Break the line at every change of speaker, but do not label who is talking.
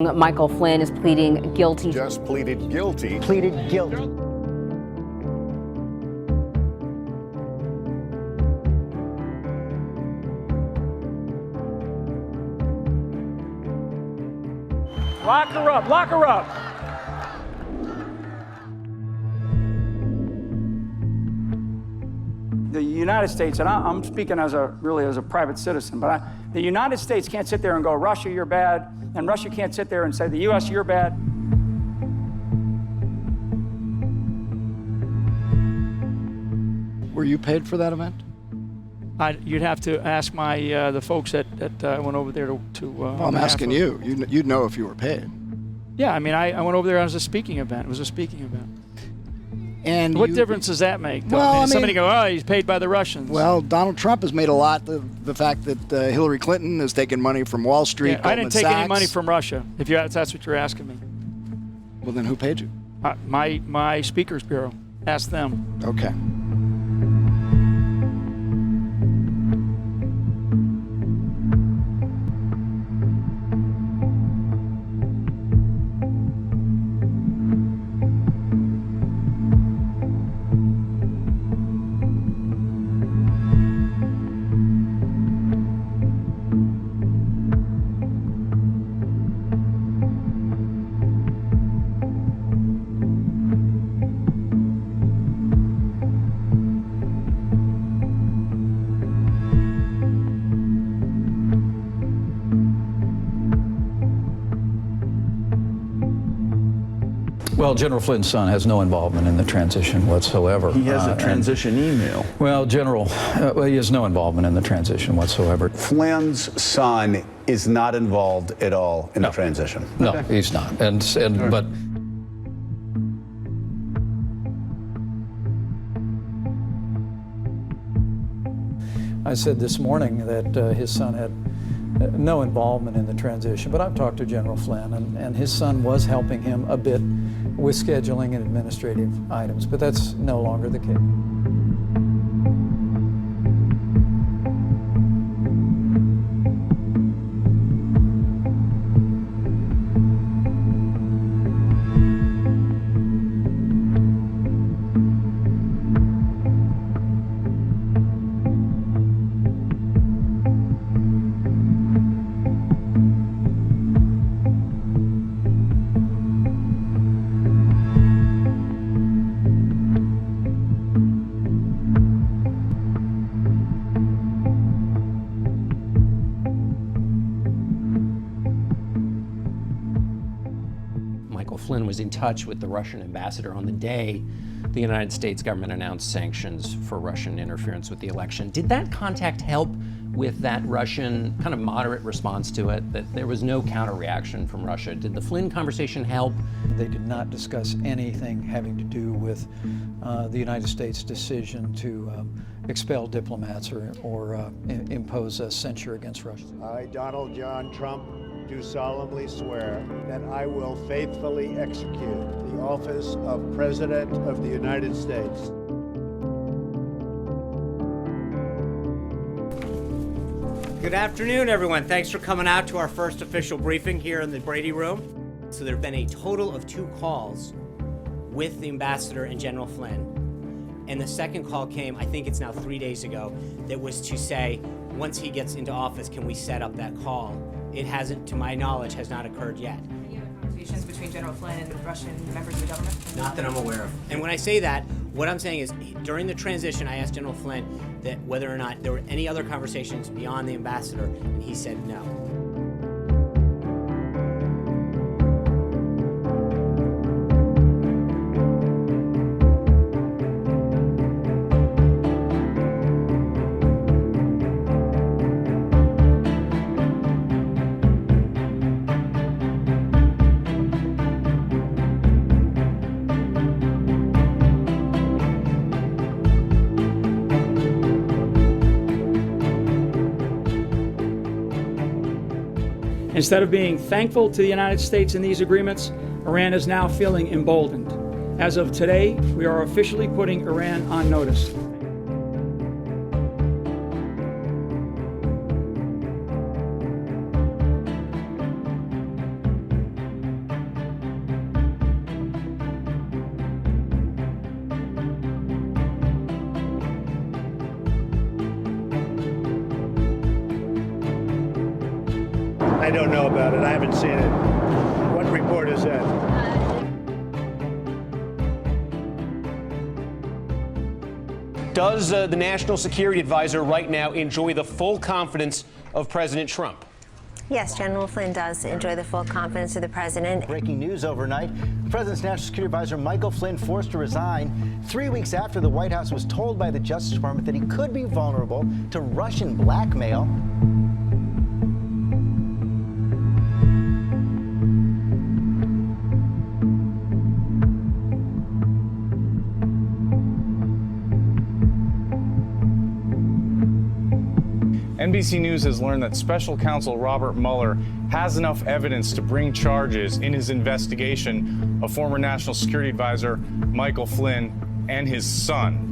Michael Flynn is pleading guilty.
Just pleaded guilty.
Pleaded guilty.
Lock her up, lock her up. The United States, and I'm speaking as a private citizen, but the United States can't sit there and go, Russia, you're bad, and Russia can't sit there and say, the U.S., you're bad.
Were you paid for that event?
You'd have to ask the folks that went over there to
Well, I'm asking you. You'd know if you were paid.
Yeah, I mean, I went over there as a speaking event. It was a speaking event.
And
what difference does that make?
Well, I mean,
somebody go, oh, he's paid by the Russians.
Well, Donald Trump has made a lot of the fact that Hillary Clinton has taken money from Wall Street.
Yeah, I didn't take any money from Russia, if that's what you're asking me.
Well, then who paid you?
My Speakers Bureau. Ask them.
Okay.
Well, General Flynn's son has no involvement in the transition whatsoever.
He has a transition email.
Well, he has no involvement in the transition whatsoever.
Flynn's son is not involved at all in the transition.
No, he's not. But I said this morning that his son had no involvement in the transition, but I've talked to General Flynn, and his son was helping him a bit with scheduling and administrative items, but that's no longer the case.
Michael Flynn was in touch with the Russian ambassador on the day the United States government announced sanctions for Russian interference with the election. Did that contact help with that Russian kind of moderate response to it, that there was no counter-reaction from Russia? Did the Flynn conversation help?
They did not discuss anything having to do with the United States' decision to expel diplomats or impose a censure against Russia.
I, Donald John Trump, do solemnly swear that I will faithfully execute the office of President of the United States.
Good afternoon, everyone. Thanks for coming out to our first official briefing here in the Brady Room. So there have been a total of 2 calls with the ambassador and General Flynn. And the second call came, I think it's now 3 days ago, that was to say, once he gets into office, can we set up that call? It hasn't, to my knowledge, has not occurred yet.
Any other conversations between General Flynn and Russian members of the government?
Not that I'm aware of. And when I say that, what I'm saying is, during the transition, I asked General Flynn that whether or not there were any other conversations beyond the ambassador, and he said no.
Instead of being thankful to the United States in these agreements, Iran is now feeling emboldened. As of today, we are officially putting Iran on notice.
I don't know about it. I haven't seen it. What report is that?
Does the National Security Advisor right now enjoy the full confidence of President Trump?
Yes, General Flynn does enjoy the full confidence of the president.
Breaking news overnight. The president's National Security Advisor Michael Flynn forced to resign 3 weeks after the White House was told by the Justice Department that he could be vulnerable to Russian blackmail.
NBC News has learned that special counsel Robert Mueller has enough evidence to bring charges in his investigation of former National Security Advisor Michael Flynn and his son.